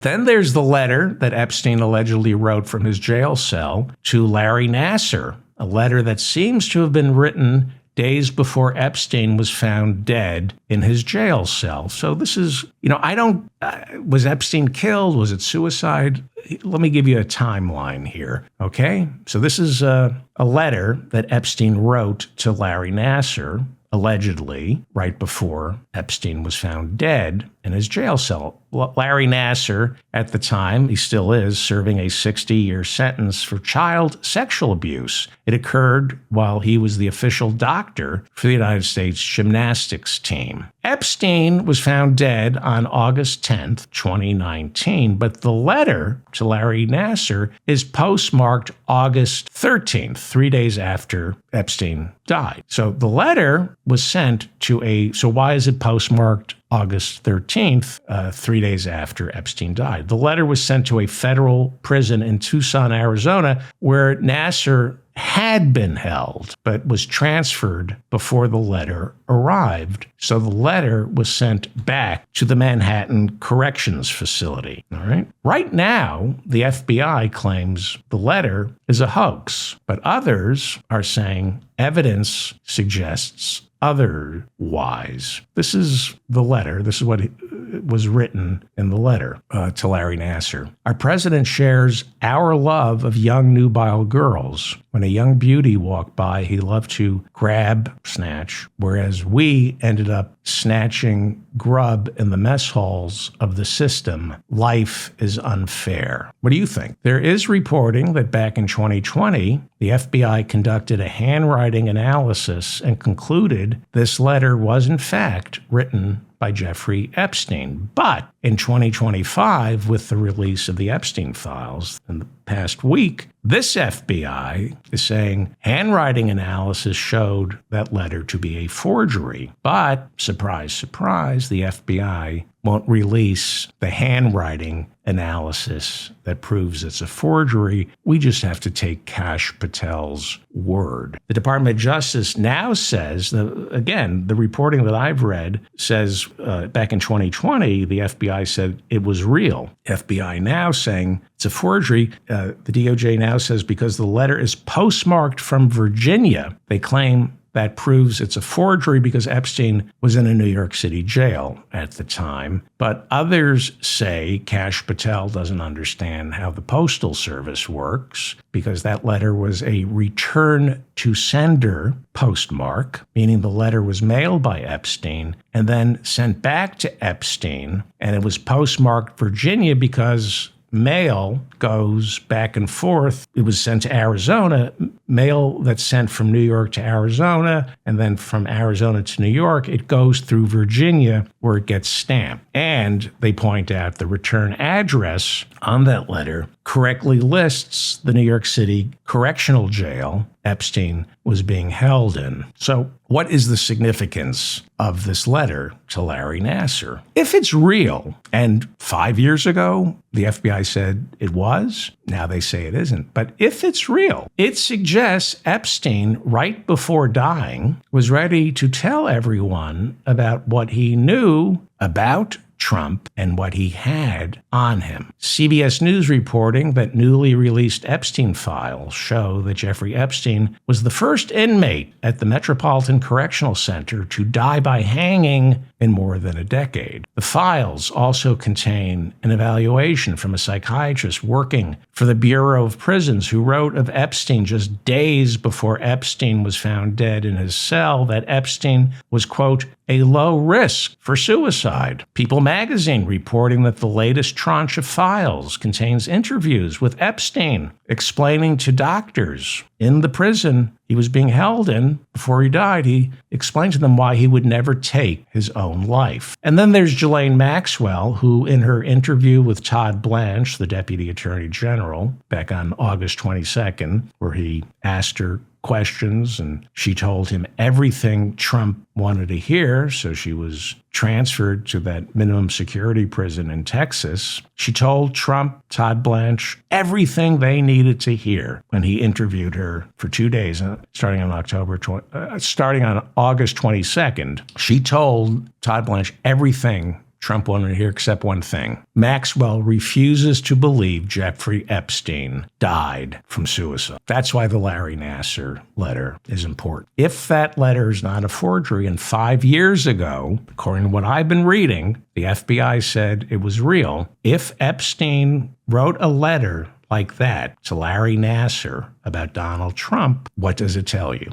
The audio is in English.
Then there's the letter that Epstein allegedly wrote from his jail cell to Larry Nassar, a letter that seems to have been written days before Epstein was found dead in his jail cell. So this is, was Epstein killed? Was it suicide? Let me give you a timeline here, okay? So this is a letter that Epstein wrote to Larry Nassar, allegedly, right before Epstein was found dead in his jail cell. Larry Nassar, at the time, he still is, serving a 60-year sentence for child sexual abuse. It occurred while he was the official doctor for the United States gymnastics team. Epstein was found dead on August 10th, 2019, but the letter to Larry Nassar is postmarked August 13th, 3 days after Epstein died. So the letter was sent to so why is it postmarked August 13th, 3 days after Epstein died? The letter was sent to a federal prison in Tucson, Arizona, where Nassar had been held, but was transferred before the letter arrived. So the letter was sent back to the Manhattan Corrections Facility. All right. Right now, the FBI claims the letter is a hoax, but others are saying evidence suggests otherwise. This is the letter. This is what was written in the letter to Larry Nassar. Our president shares our love of young nubile girls. When a young beauty walked by, he loved to snatch, whereas we ended up snatching grub in the mess halls of the system. Life is unfair. What do you think? There is reporting that back in 2020, the FBI conducted a handwriting analysis and concluded this letter was in fact written by Jeffrey Epstein. But in 2025, with the release of the Epstein files in the past week, this FBI is saying handwriting analysis showed that letter to be a forgery. But, surprise, surprise, the FBI won't release the handwriting analysis that proves it's a forgery. We just have to take Kash Patel's word. The Department of Justice now says, again, the reporting that I've read says back in 2020, the FBI said it was real. FBI now saying it's a forgery. The DOJ now says because the letter is postmarked from Virginia, they claim that proves it's a forgery because Epstein was in a New York City jail at the time. But others say Kash Patel doesn't understand how the Postal Service works because that letter was a return to sender postmark, meaning the letter was mailed by Epstein and then sent back to Epstein. And it was postmarked Virginia because mail goes back and forth. It was sent to Arizona, mail that's sent from New York to Arizona, and then from Arizona to New York, it goes through Virginia where it gets stamped. And they point out the return address on that letter correctly lists the New York City correctional jail Epstein was being held in. So what is the significance of this letter to Larry Nassar? If it's real, and 5 years ago, the FBI said it was, now they say it isn't. But if it's real, it suggests Epstein, right before dying, was ready to tell everyone about what he knew about Trump and what he had on him. CBS News reporting that newly released Epstein files show that Jeffrey Epstein was the first inmate at the Metropolitan Correctional Center to die by hanging in more than a decade. The files also contain an evaluation from a psychiatrist working for the Bureau of Prisons who wrote of Epstein just days before Epstein was found dead in his cell that Epstein was, quote, a low risk for suicide. People magazine reporting that the latest tranche of files contains interviews with Epstein explaining to doctors in the prison he was being held in before he died. He explained to them why he would never take his own life. And then there's Ghislaine Maxwell, who in her interview with Todd Blanche, the Deputy Attorney General, back on August 22nd, where he asked her questions and she told him everything Trump wanted to hear, so she was transferred to that minimum security prison in Texas. She told Trump, Todd Blanche, everything they needed to hear when he interviewed her for 2 days, starting on August 22nd. She told Todd Blanche everything Trump wanted to hear except one thing. Maxwell refuses to believe Jeffrey Epstein died from suicide. That's why the Larry Nassar letter is important. If that letter is not a forgery, and 5 years ago, according to what I've been reading, the FBI said it was real. If Epstein wrote a letter like that to Larry Nassar about Donald Trump, what does it tell you?